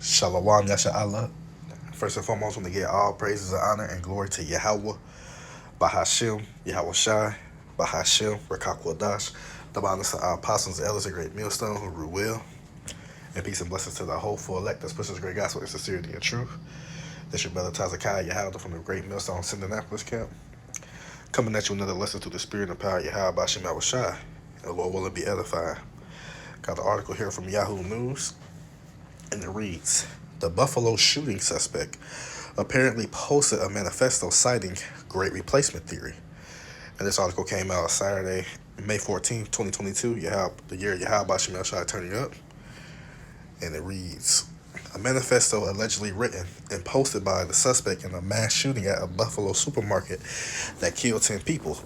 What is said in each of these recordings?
Shalom Yasha'Allah. First and foremost, want to give all praises and honor and glory to Yahweh, Bahashim, Yahweh Shai, Bahashim, Rakakwadash, the honors to our apostles and elders, a great millstone who rule well, and peace and blessings to the hopeful elect that's pushing this great gospel in sincerity and truth. This your brother Tazakai Yahweh from the great millstone Indianapolis camp, coming at you another lesson through the spirit and power of Yahweh Bashim Yahweh Shai, and the Lord will be edified. Got the article here from Yahoo News, and it reads, the Buffalo shooting suspect apparently posted a manifesto citing great replacement theory. And this article came out Saturday, May 14th, 2022, the year Yahweh Shemel Shai turning up. And it reads, a manifesto allegedly written and posted by the suspect in a mass shooting at a Buffalo supermarket that killed 10 people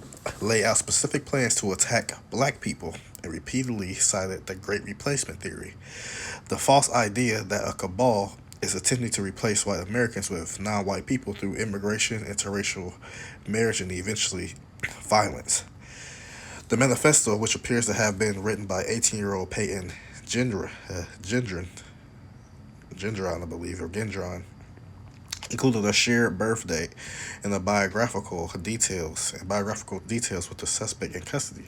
lay out specific plans to attack black people and repeatedly cited the great replacement theory, the false idea that a cabal is attempting to replace white Americans with non-white people through immigration, interracial marriage, and eventually violence. The manifesto, which appears to have been written by 18-year-old Peyton Gendron, I believe, or Gendron, included a shared birth date and the biographical details with the suspect in custody.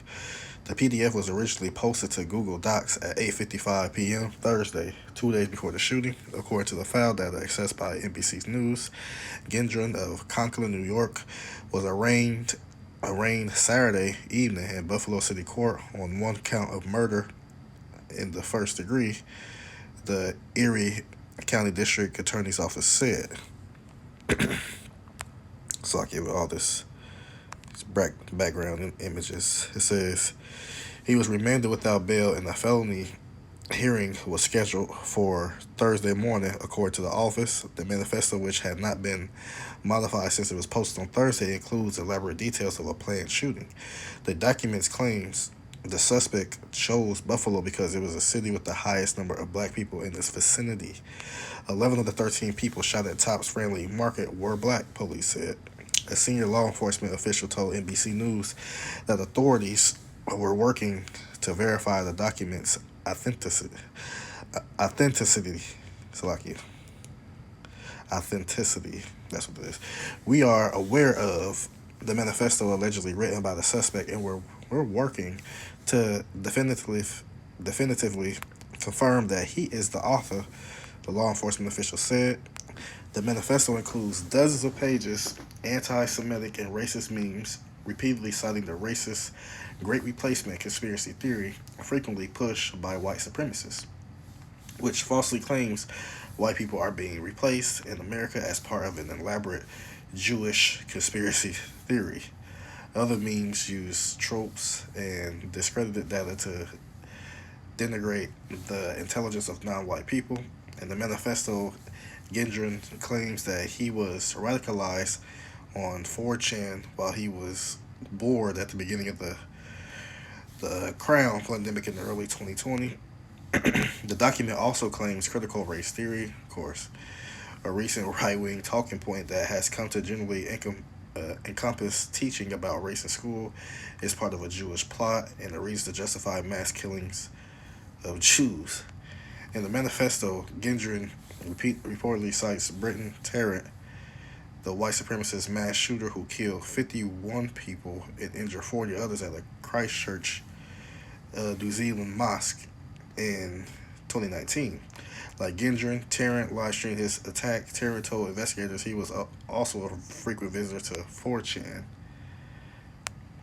The PDF was originally posted to Google Docs at 8:55 p.m. Thursday, 2 days before the shooting, according to the file data accessed by NBC News. Gendron of Conklin, New York, was arraigned Saturday evening in Buffalo City Court on one count of murder in the first degree, the Erie County District Attorney's Office said. So I give all this background images. It says he was remanded without bail, and a felony hearing was scheduled for Thursday morning, according to the office. The manifesto, which had not been modified since it was posted on Thursday, includes elaborate details of a planned shooting. The documents claims the suspect chose Buffalo because it was a city with the highest number of black people in its vicinity. 11 of the 13 people shot at Tops Friendly Market were black, police said. A senior law enforcement official told NBC News that authorities were working to verify the documents' authenticity. Authenticity. That's what it is. We are aware of the manifesto allegedly written by the suspect, and we're working to definitively confirm that he is the author, the law enforcement official said. The manifesto includes dozens of pages, anti-Semitic and racist memes, repeatedly citing the racist Great Replacement conspiracy theory frequently pushed by white supremacists, which falsely claims white people are being replaced in America as part of an elaborate Jewish conspiracy theory. Other memes use tropes and discredited data to denigrate the intelligence of non-white people. In the manifesto, Gendron claims that he was radicalized on 4chan while he was bored at the beginning of the Crown pandemic in the early 2020. The document also claims critical race theory, of course, a recent right-wing talking point that has come to generally encompass teaching about race in school is part of a Jewish plot and a reason to justify mass killings of Jews. In the manifesto, Gendron reportedly cites Brenton Tarrant, the white supremacist mass shooter who killed 51 people and injured 40 others at a Christchurch, New Zealand mosque in 2019. Like Gendron, Tarrant live streamed his attack. Tarrant told investigators he was also a frequent visitor to 4chan,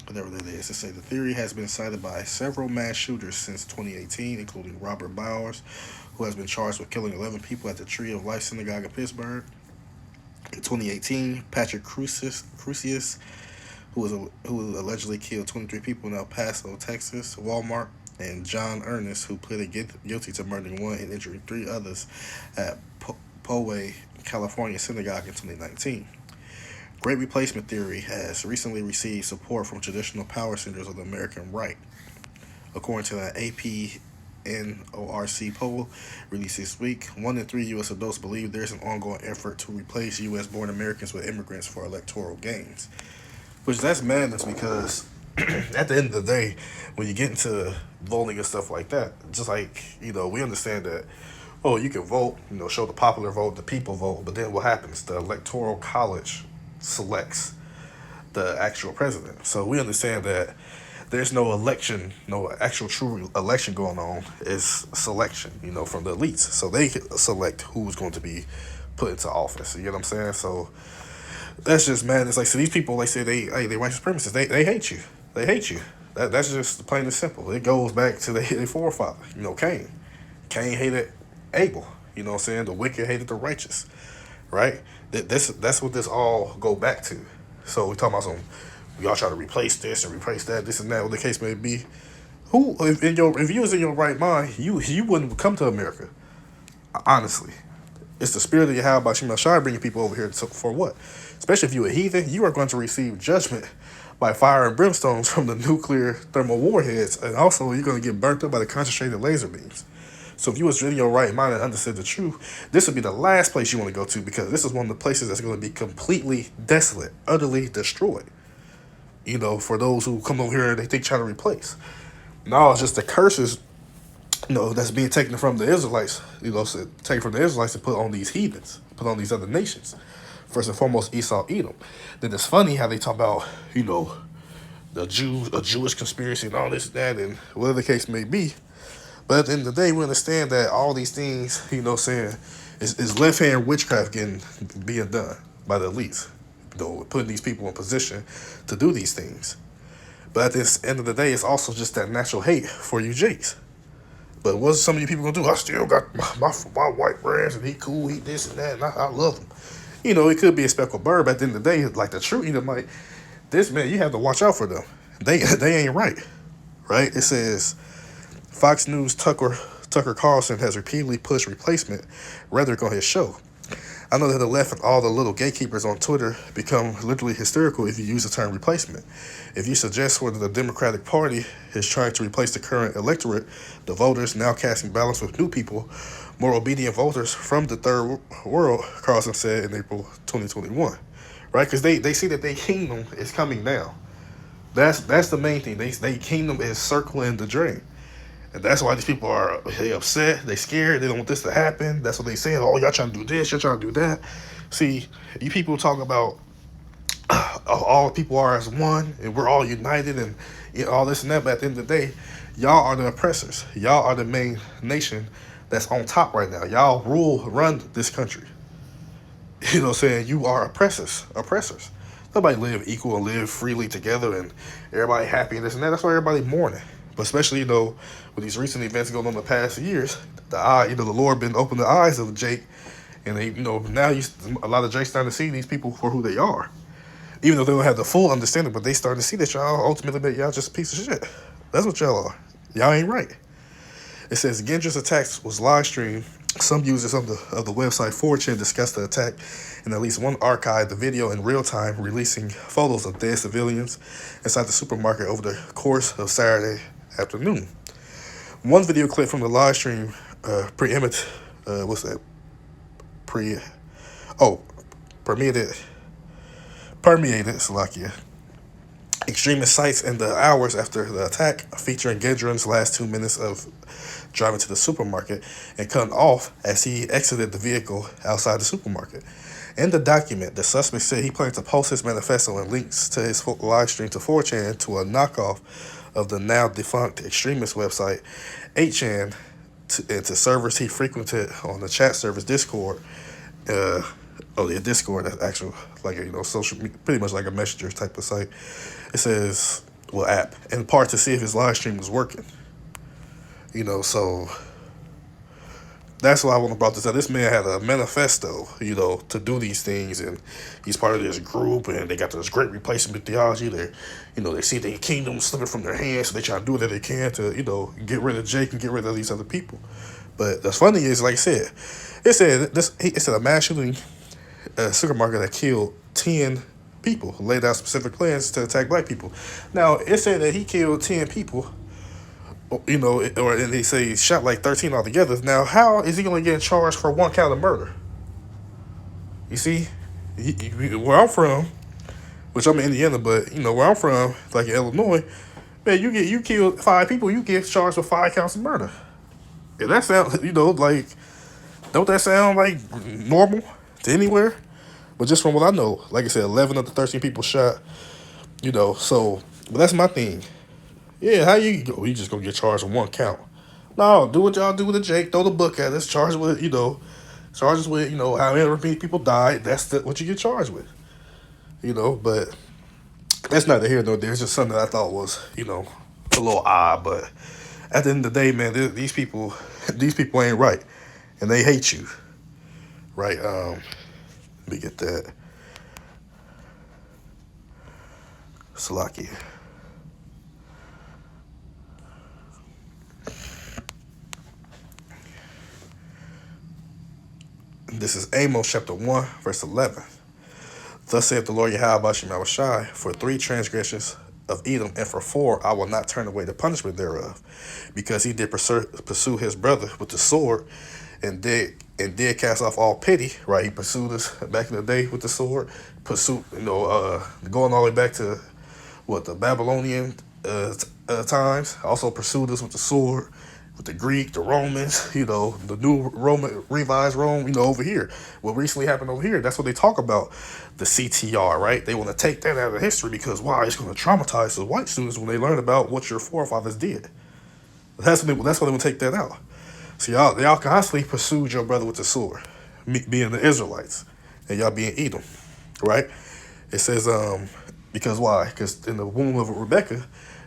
whatever that is. To say the theory has been cited by several mass shooters since 2018, including Robert Bowers, who has been charged with killing 11 people at the Tree of Life Synagogue in Pittsburgh. In 2018, Patrick Crusius, who allegedly killed 23 people in El Paso, Texas, Walmart, and John Ernest, who pleaded guilty to murdering one and injuring 3 others at Poway, California synagogue in 2019. Great Replacement theory has recently received support from traditional power centers of the American right. According to an AP NORC poll released this week, 1 in 3 U.S. adults believe there's an ongoing effort to replace U.S.-born Americans with immigrants for electoral gains. Which that's madness because at the end of the day, when you get into voting and stuff like that, just like, we understand that oh, you can vote, show the popular vote, the people vote, but then what happens? The electoral college selects the actual president. So we understand that there's no election, no actual true election going on. It's selection, from the elites. So they select who's going to be put into office. You get what I'm saying? So that's just madness. Like, so these people, they say they white supremacists. They hate you. They hate you. That's just plain and simple. It goes back to their forefather, Cain. Cain hated Abel. You know what I'm saying? The wicked hated the righteous, right? That's what this all go back to. So we talking about we all try to replace this and replace that, this and that, what the case may be. Who, if you was in your right mind, you wouldn't come to America. Honestly, it's the spirit of Yahweh Bashim Shai bringing people over here for what? Especially if you're a heathen, you are going to receive judgment by fire and brimstone from the nuclear thermal warheads, and also you're going to get burnt up by the concentrated laser beams. So if you was in your right mind and understood the truth, this would be the last place you want to go to, because this is one of the places that's going to be completely desolate, utterly destroyed. For those who come over here and they think trying to replace. No, it's just the curses, that's being taken from the Israelites, taken from the Israelites and put on these heathens, put on these other nations. First and foremost, Esau, Edom. Then it's funny how they talk about, the Jews, a Jewish conspiracy and all this, that, and whatever the case may be. But at the end of the day, we understand that all these things, is left-hand witchcraft being done by the elites. Putting these people in position to do these things. But at the end of the day, it's also just that natural hate for you jakes. But what's some of you people gonna do? I still got my white friends, and he cool, he this and that, and I love him. It could be a speckled bird, but at the end of the day, like the true Edomite, this man, you have to watch out for them. They ain't right. It says Fox News Tucker Carlson has repeatedly pushed replacement rhetoric on his show. I know that the left and all the little gatekeepers on Twitter become literally hysterical if you use the term replacement. If you suggest whether the Democratic Party is trying to replace the current electorate, the voters now casting ballots with new people, more obedient voters from the third world, Carlson said in April 2021. Because they see that their kingdom is coming down. That's the main thing. Their kingdom is circling the drain. And that's why these people are upset, they scared, they don't want this to happen. That's what they saying. Oh, y'all trying to do this, y'all trying to do that. See, you people talk about all people are as one, and we're all united, and all this and that. But at the end of the day, y'all are the oppressors. Y'all are the main nation that's on top right now. Y'all run this country. You know what I'm saying? You are oppressors. Nobody live equal and live freely together, and everybody happy and this and that. That's why everybody mourning. But especially, with these recent events going on in the past years, the Lord been opening the eyes of Jake, and they, now a lot of Jake's starting to see these people for who they are, even though they don't have the full understanding. But they starting to see that y'all ultimately y'all just a piece of shit. That's what y'all are. Y'all ain't right. It says Gendra's attacks was live streamed. Some users of the website 4chan discussed the attack, and at least one archived the video in real time, releasing photos of dead civilians inside the supermarket over the course of Saturday afternoon. One video clip from the live stream permeated Slovakia extremist sites in the hours after the attack, featuring Gendron's last 2 minutes of driving to the supermarket and cutting off as he exited the vehicle outside the supermarket. In the document, the suspect said he planned to post his manifesto and links to his live stream to 4chan, to a knockoff of the now defunct extremist website 8chan, and to servers he frequented on the chat service Discord. Discord, that's actual, social media, pretty much like a messenger type of site. It says, app, in part to see if his live stream was working. So that's why I want to brought this up. This man had a manifesto, to do these things, and he's part of this group, and they got this great replacement theology. They see their kingdom slipping from their hands, so they try to do whatever they can to, get rid of Jake and get rid of these other people. But the funny is, like I said, it said a mass shooting supermarket that killed 10 people, who laid out specific plans to attack black people. Now, it said that he killed 10 people, and they say he shot like 13 altogether. Now, how is he going to get charged for one count of murder? You see, where I'm from, which I'm in Indiana, but, where I'm from, like in Illinois, man, you kill 5 people, you get charged with 5 counts of murder. And that sounds, like Don't that sound like normal to anywhere? But just from what I know, like I said, 11 of the 13 people shot. So but that's my thing. Yeah, how you go? You just gonna get charged with one count? No, do what y'all do with the Jake. Throw the book at us. Charges with however many people died. That's what you get charged with. But that's neither here nor there. It's just something that I thought was a little odd. But at the end of the day, man, these people ain't right, and they hate you, right? Let me get that. Salakia. This is Amos chapter 1, verse 11. Thus saith the Lord Yahweh Shai, for 3 transgressions of Edom, and for 4 I will not turn away the punishment thereof, because he did pursue his brother with the sword, and did cast off all pity. Right, he pursued us back in the day with the sword, going all the way back to the Babylonian times. Also pursued us with the sword, with the Greek, the Romans, the new Roman, revised Rome, over here. What recently happened over here, that's what they talk about, the CTR, right? They want to take that out of history because, wow, it's going to traumatize the white students when they learn about what your forefathers did. That's why they want to take that out. So y'all constantly pursued your brother with the sword, being the Israelites, and y'all being Edom, right? It says, because why? Because in the womb of Rebekah,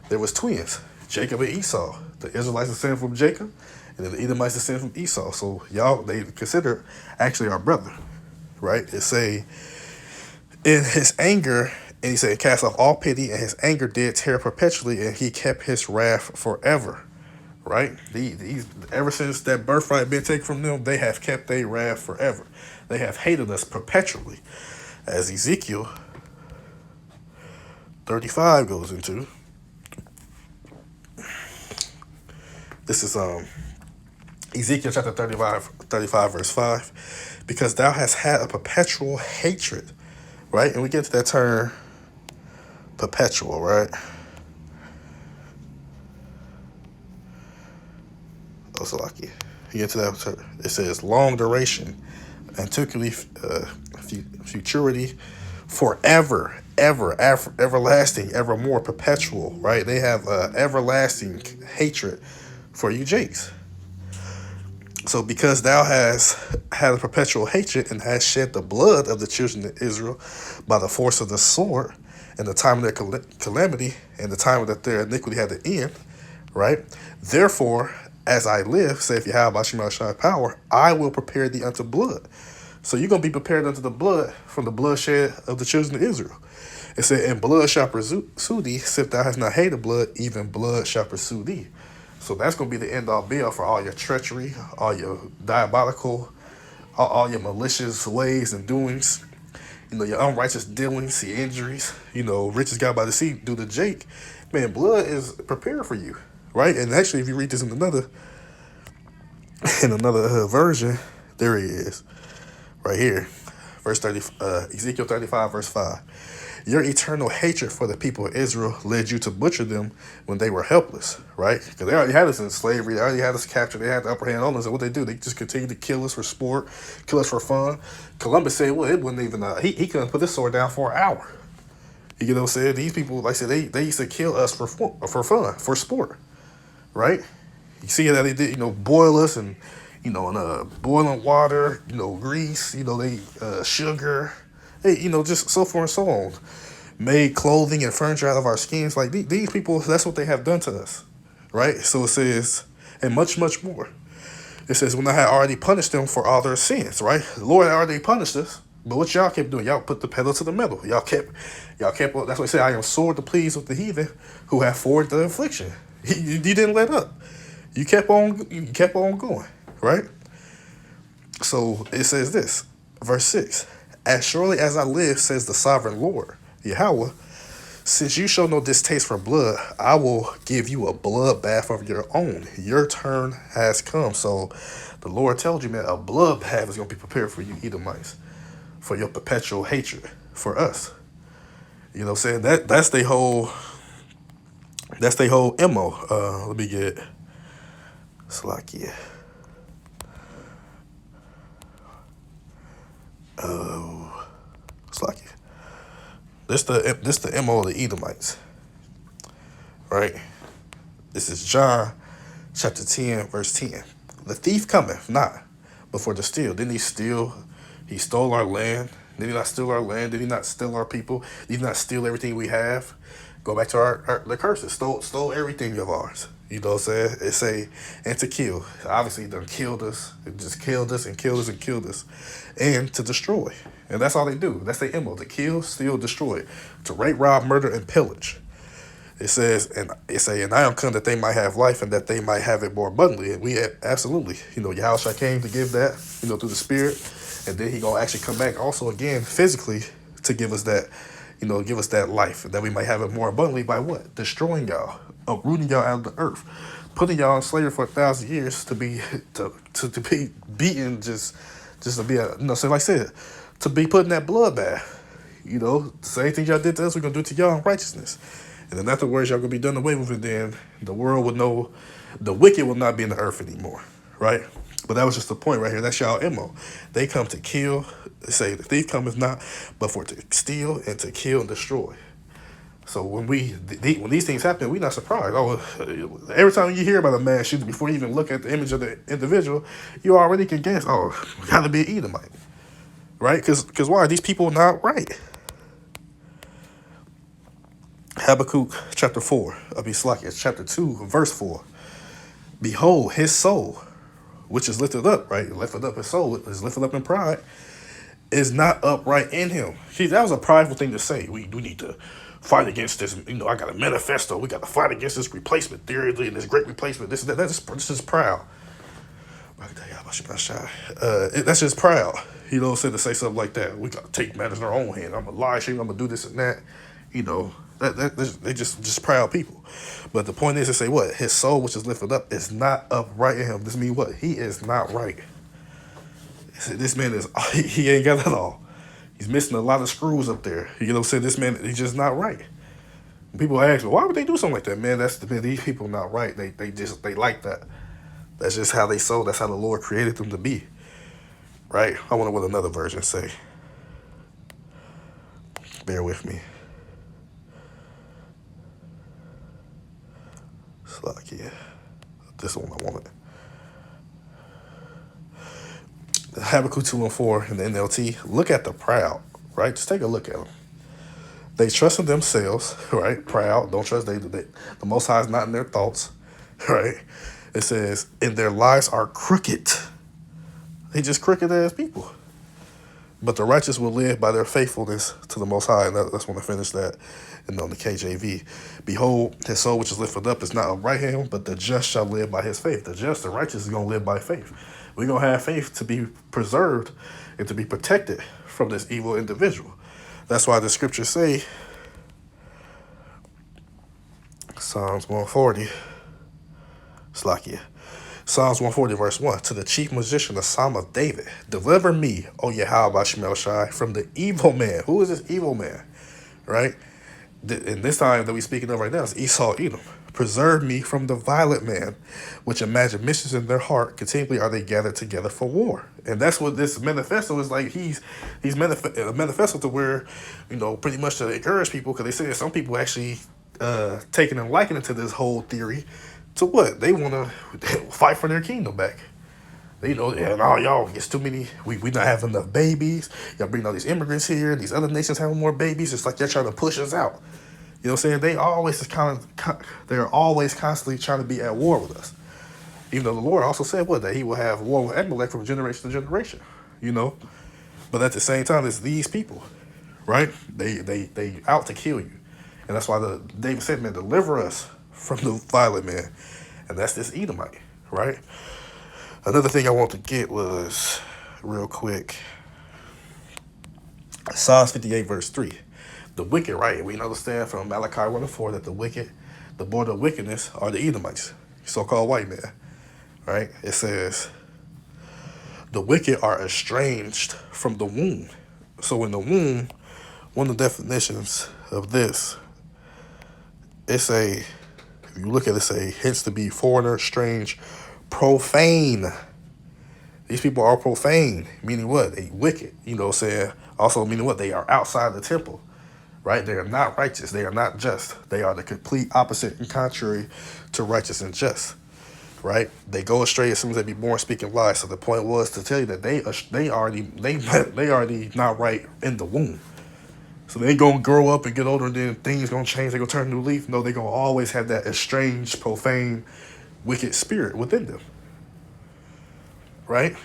there was twins, Jacob and Esau. The Israelites descended from Jacob, and then the Edomites descended from Esau. So they consider actually our brother, right? It say, in his anger, and he said, cast off all pity, and his anger did tear perpetually, and he kept his wrath forever, right? These ever since that birthright been taken from them, they have kept their wrath forever. They have hated us perpetually, as Ezekiel 35 goes into. This is Ezekiel chapter 35 verse 5. Because thou hast had a perpetual hatred, right? And we get to that term perpetual, right? Osalaki. You get to that term. It says long duration, antiquity, futurity, forever, everlasting, evermore, perpetual, right? They have everlasting hatred for you Jakes. So because thou hast had a perpetual hatred and hast shed the blood of the children of Israel by the force of the sword, and the time of their calamity and the time that their iniquity had to end, right? Therefore, as I live, saith Yahweh Shai power, I will prepare thee unto blood. So you're going to be prepared unto the blood from the bloodshed of the children of Israel. It said, and blood shall pursue thee, if thou hast not hated blood, even blood shall pursue thee. So that's going to be the end-all be-all for all your treachery, all your diabolical, all your malicious ways and doings, your unrighteous dealings, your injuries, riches got by the sea due to Jake. Man, blood is prepared for you, right? And actually, if you read this in another version, there he is, right here, verse 30, Ezekiel 35, verse 5. Your eternal hatred for the people of Israel led you to butcher them when they were helpless, right? Because they already had us in slavery. They already had us captured. They had the upper hand on us. And what they do, they just continue to kill us for sport, kill us for fun. Columbus said, well, it wasn't even, he couldn't put this sword down for an hour. You know what I'm saying? These people, like I said, they used to kill us for fun, for sport, right? You see how they did, boil us and, in boiling water, grease, they, sugar, hey, just so forth and so on. Made clothing and furniture out of our skins. Like these people, that's what they have done to us, right? So it says, and much, much more. It says, when I had already punished them for all their sins, right? The Lord had already punished us, but what y'all kept doing? Y'all put the pedal to the metal. Y'all kept. That's what he said. I am sore to please with the heathen who have forwarded the affliction. You didn't let up. You kept on going, right? So it says this, verse 6. As surely as I live, says the sovereign Lord, Yahweh, since you show no distaste for blood, I will give you a bloodbath of your own. Your turn has come. So the Lord tells you, man, a bloodbath is going to be prepared for you Edomites, for your perpetual hatred for us. You know what I'm saying? That's their whole MO. Let me get Slakia. This the MO of the Edomites, right? This is John chapter 10, verse 10. The thief cometh not, but for to steal. Didn't he steal? He stole our land. Did he not steal our land? Did he not steal our people? Did he not steal everything we have? Go back to the curses. Stole everything of ours. You know what I'm saying? It say, and to kill. Obviously, he done killed us. It just killed us and killed us and killed us. And to destroy. And that's all they do. That's their MO. To kill, steal, destroy. To rape, rob, murder, and pillage. It says, and I am come that they might have life and that they might have it more abundantly. And we absolutely, Yahushua came to give that, through the Spirit. And then he gonna actually come back also again physically to give us that, give us that life, and that we might have it more abundantly by what? Destroying y'all, uprooting y'all out of the earth, putting y'all in slavery for 1,000 years to be be beaten, just to be so like I said, to be put in that bloodbath. The same thing y'all did to us, we're gonna do to y'all in righteousness. And then afterwards, y'all gonna be done away with it. Then the world would know, the wicked will not be in the earth anymore, right? But that was just the point right here. That's y'all MO. They come to kill. They say the thief cometh not, but for to steal and to kill and destroy. So when these things happen, we're not surprised. Oh, every time you hear about a mass shooting, before you even look at the image of the individual, you already can guess. Oh, got to be an Edomite, right? Because why are these people not right? Habakkuk chapter 4, chapter 2, verse 4. Behold, his soul, which is lifted up, right? Lifted up, his soul is lifted up in pride, is not upright in him. See, that was a prideful thing to say. We need to fight against this. I got a manifesto. We got to fight against this replacement theory, this great replacement. This is proud. That's just proud. To say something like that. We got to take matters in our own hand. I'm going to lie, I'm going to do this and that. They just proud people. But the point is to say what? His soul, which is lifted up, is not upright in him. This means what? He is not right. This man he ain't got it all. He's missing a lot of screws up there. This man, he's just not right. People ask, well, why would they do something like that? Man, these people not right. They like that. That's just how they soul. That's how the Lord created them to be. Right? I wonder what another version say. Bear with me. Yeah, this one I wanted. Habakkuk 2 and 4 in the NLT. Look at the proud, right? Just take a look at them. They trust in themselves, right? Proud, don't trust. The Most High is not in their thoughts, right? It says, and their lives are crooked. They just crooked ass people. But the righteous will live by their faithfulness to the Most High. And that's when I finish that. And on the KJV, behold, his soul which is lifted up is not upright in him, but the just shall live by his faith. The righteous is going to live by faith. We're going to have faith to be preserved and to be protected from this evil individual. That's why the scriptures say, Psalms 140, Psalms 140, verse 1, to the chief musician, the Psalm of David, deliver me, O Yahweh Shemel Shai, from the evil man. Who is this evil man? Right? And this time that we're speaking of right now is Esau, Edom. Preserve me from the violent man, which imagine missions in their heart. Continually are they gathered together for war. And that's what this manifesto is like. He's a manifesto to where, pretty much to encourage people, because they say that some people actually taking and likening to this whole theory to what? They want to fight for their kingdom back. Y'all, it's too many. We not having enough babies. Y'all bring all these immigrants here. These other nations having more babies. It's like they're trying to push us out. You know what I'm saying? They're always constantly trying to be at war with us. Even though the Lord also said that he will have war with Amalek from generation to generation. But at the same time, it's these people, right? They out to kill you, and that's why David said, "Man, deliver us from the violent man," and that's this Edomite, right? Another thing I want to get was, real quick, Psalms 58, verse 3. The wicked, right? We understand from Malachi 1 and 4 that the wicked, the border of wickedness, are the Edomites, so-called white men, right? It says, the wicked are estranged from the womb. So in the womb, one of the definitions of this, if you look at it, hence to be foreigner, strange, profane. These people are profane, meaning what? They wicked, Also meaning what? They are outside the temple, right? They are not righteous. They are not just. They are the complete opposite and contrary to righteous and just, right? They go astray as soon as they be born, speaking lies. So the point was to tell you that they already not right in the womb. So they gonna grow up and get older, and then things gonna change. They gonna turn a new leaf. No, they gonna always have that estranged, profane, wicked spirit within them, right?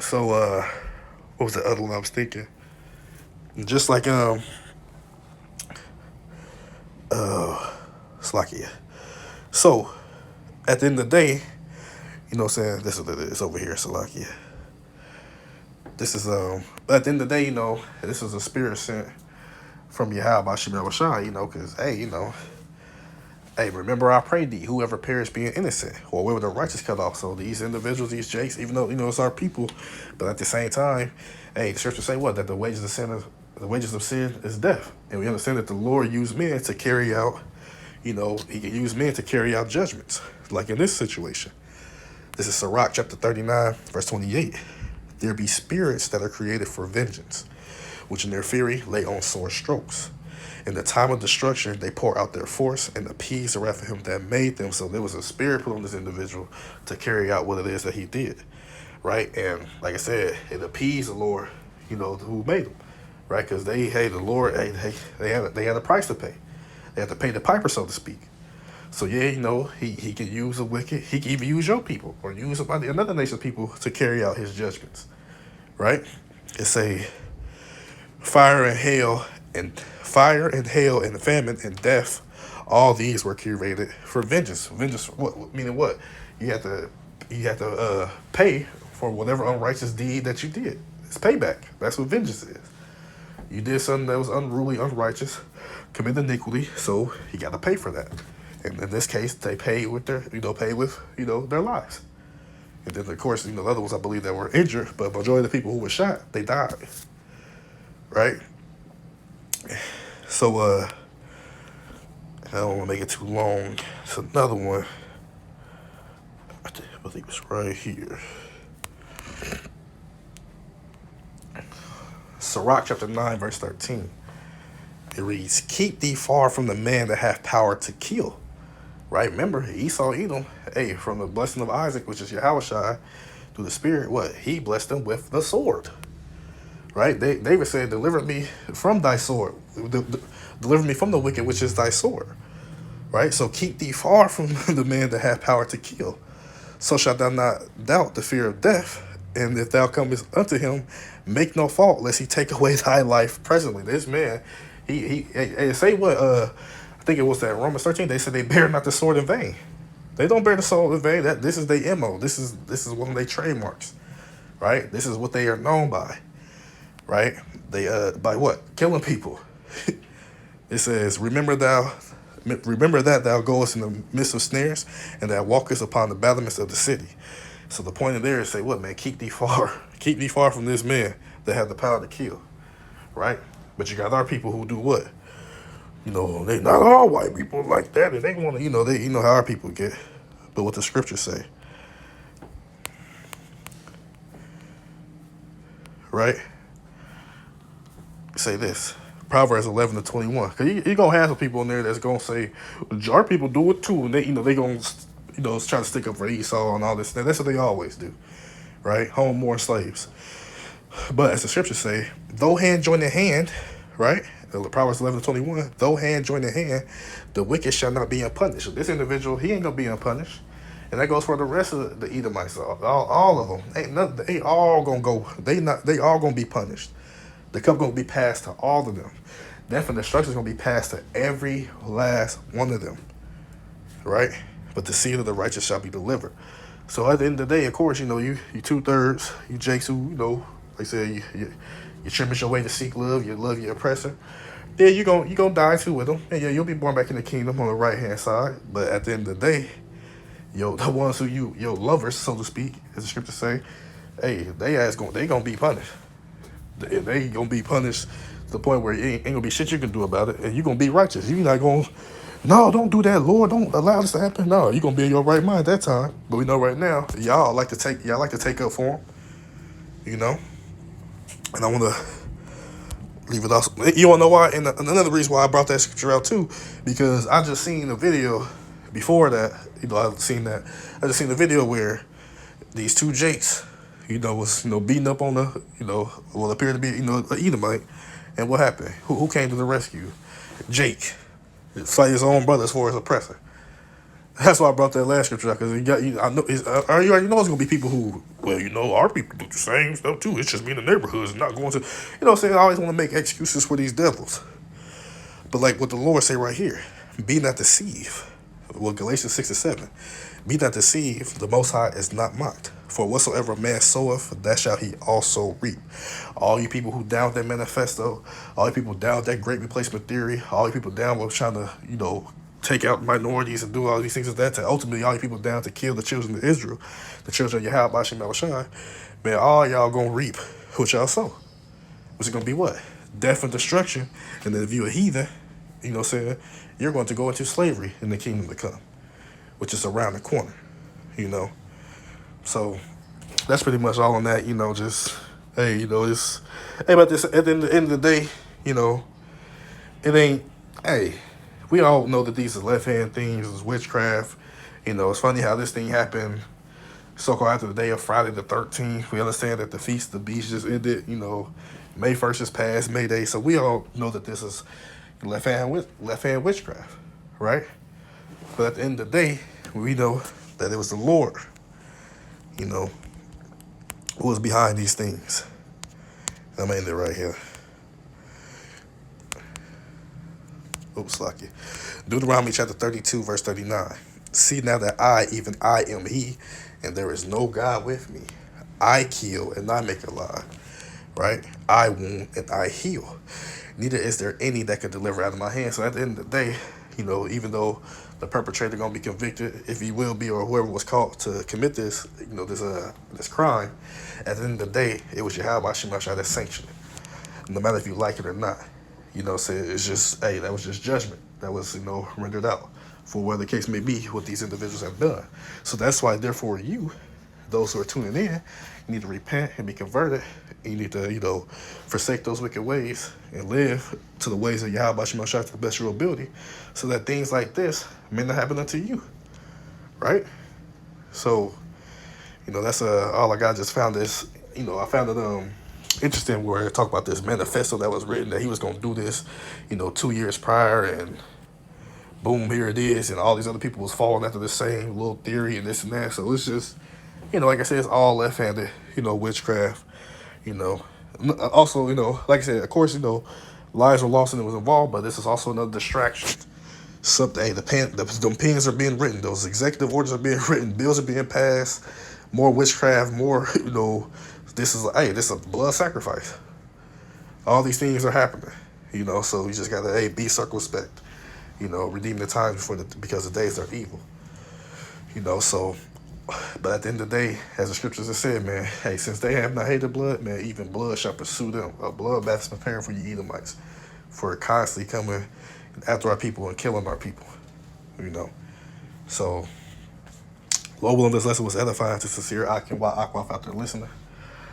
So what was the other one I was thinking? Just like Slakia. So at the end of the day, you know what I'm saying? This is it's over here, Salakia. This is at the end of the day, you know, this is a spirit sent from Yahweh Shemel Rashai, you know, because hey, remember I prayed thee, whoever perished being innocent, or where the righteous cut off. So these individuals, these jakes, even though, you know, it's our people, but at the same time, hey, the scripture say what? That the wages of sin is death. And we understand that the Lord used men to carry out, you know, he can use men to carry out judgments. Like in this situation. This is Sirach chapter 39, verse 28. There be spirits that are created for vengeance, which in their fury lay on sore strokes. In the time of destruction, they pour out their force and appease the wrath of him that made them. So there was a spirit put on this individual to carry out what it is that he did, right? And like I said, it appeased the Lord, you know, who made them, right? Because the Lord, they had a price to pay. They had to pay the piper, so to speak. So yeah, you know, he can use the wicked. He can even use your people or use another nation of people to carry out his judgments, right? It's a fire and hail and famine and death. All these were created for vengeance. Vengeance, what meaning what? You have to pay for whatever unrighteous deed that you did. It's payback. That's what vengeance is. You did something that was unruly, unrighteous, committed iniquity, so you got to pay for that. And in this case, they paid with their lives. And then, of course, you know, the other ones I believe that were injured, but majority of the people who were shot, they died. Right? So, I don't want to make it too long. It's another one. I believe it's right here. Sirach chapter 9, verse 13. It reads, keep thee far from the man that hath power to kill. Right? Remember, Esau, Edom, hey, from the blessing of Isaac, which is Yahushua, through the Spirit, what? He blessed them with the sword. Right? David said, deliver me from thy sword. Deliver me from the wicked, which is thy sword. Right? So keep thee far from the man that hath power to kill. So shalt thou not doubt the fear of death. And if thou comest unto him, make no fault, lest he take away thy life presently. This man, he say what, I think it was that Romans 13, they said they bear not the sword in vain. They don't bear the sword in vain. This is their MO. This is one of their trademarks. Right? This is what they are known by. Right? They by what? Killing people. It says, remember that thou goest in the midst of snares, and that walkest upon the battlements of the city. So the point of there is say, what, man, keep thee far from this man that have the power to kill. Right? But you got our people who do what? You know, they not all white people like that, and they want to, you know how our people get. But what the scriptures say, right? Say this, Proverbs 11-21. Cause you gonna have some people in there that's gonna say, our people do it too, and they gonna, try to stick up for Esau and all this. That's what they always do, right? Home born slaves. But as the scriptures say, though hand join in hand, right? Proverbs 11-21, though hand join in hand, the wicked shall not be unpunished. This individual, he ain't gonna be unpunished. And that goes for the rest of the Edomites, all of them. They all gonna go, they all gonna be punished. The cup gonna be passed to all of them. Death and destruction is gonna be passed to every last one of them. Right? But the seed of the righteous shall be delivered. So at the end of the day, of course, you 2/3, you jakes who, like I said, you trimmes your way to seek love, you love your oppressor. Yeah, you gonna die too with them. And yeah, you'll be born back in the kingdom on the right hand side. But at the end of the day, the ones who your lovers, so to speak, as the scriptures say, hey, they gonna be punished. They gonna be punished to the point where ain't gonna be shit you can do about it, and you gonna be righteous. You're not gonna, no, don't do that, Lord, don't allow this to happen. No, you gonna be in your right mind at that time. But we know right now, y'all like to take up for them, And I wanna Leave it also. You wanna know why? And another reason why I brought that scripture out too, because I just seen a video before that. I just seen the video where these two Jakes, was beating up on the what appeared to be an Edomite, and what happened? Who came to the rescue? Jake, fight his own brothers for his oppressor. That's why I brought that last scripture out, because I know you already know it's gonna be people who, our people do the same stuff too. It's just me in the neighborhoods and not going to, saying I always want to make excuses for these devils. But like what the Lord say right here, be not deceived. Well, Galatians 6:7, be not deceived. The Most High is not mocked. For whatsoever a man soweth, that shall he also reap. All you people who down that manifesto, all you people down that great replacement theory, all you people down with trying to, take out minorities and do all these things as that, to ultimately all you people down to kill the children of Israel, the children of Yahweh Bashim Yahushai, man, all y'all gonna reap what y'all sow. Which is gonna be what? Death and destruction. And then if you a heathen, you're going to go into slavery in the kingdom to come, which is around the corner, So that's pretty much all on that, just, hey, but this, at the end of the day, it ain't, hey, we all know that these are left-hand things, it's witchcraft. It's funny how this thing happened so-called after the day of Friday the 13th. We understand that the Feast of the Beast just ended, May 1st is past, May Day. So we all know that this is left-hand witchcraft, right? But at the end of the day, we know that it was the Lord, who was behind these things. I'm going to end it right here. Oops, lucky. Deuteronomy chapter 32, verse 39. See now that I, even I, am he, and there is no God with me. I kill and I make alive, right? I wound and I heal. Neither is there any that could deliver out of my hand. So at the end of the day, even though the perpetrator gonna be convicted, if he will be, or whoever was caught to commit this, this crime, at the end of the day, it was Yahweh Shemashah that sanctioned it, no matter if you like it or not. So it's just, hey, that was just judgment that was, rendered out for whatever the case may be, what these individuals have done. So that's why, therefore, those who are tuning in, you need to repent and be converted. You need to, forsake those wicked ways and live to the ways of Yahweh Shemashah to the best of your ability, so that things like this may not happen unto you, right? So, that's all I got. Just found this, I found it interesting where I talk about this manifesto that was written that he was going to do this, 2 years prior, and boom, here it is, and all these other people was falling after the same little theory and this and that. So it's just, like I said, it's all left-handed, witchcraft, Also, like I said, of course, lives were lost and it was involved, but this is also another distraction. Something, hey, them pens are being written, those executive orders are being written, bills are being passed, more witchcraft, more, this is a blood sacrifice. All these things are happening, so you just gotta, hey, be circumspect, redeem the times because the days are evil, so. But at the end of the day, as the scriptures have said, man, hey, since they have not hated blood, man, even blood shall pursue them. A bloodbath is preparing for you Edomites, for constantly coming after our people and killing our people, So, Lord willing, this lesson was edifying to sincere Akim Akwaf out there listening.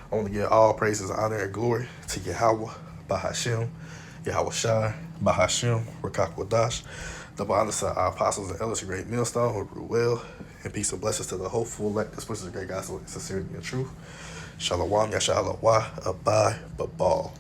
I want to give all praises, honor, and glory to Yahweh, Bahashem, Yahweh Shai, Bahashem, Rakak Wadash, double honors to our apostles and elders, a great millstone, Ruel, and peace and blessings to the hopeful elect. This was a great gospel, sincerity and truth. Shalom, Yashalawah, Abai, Babal.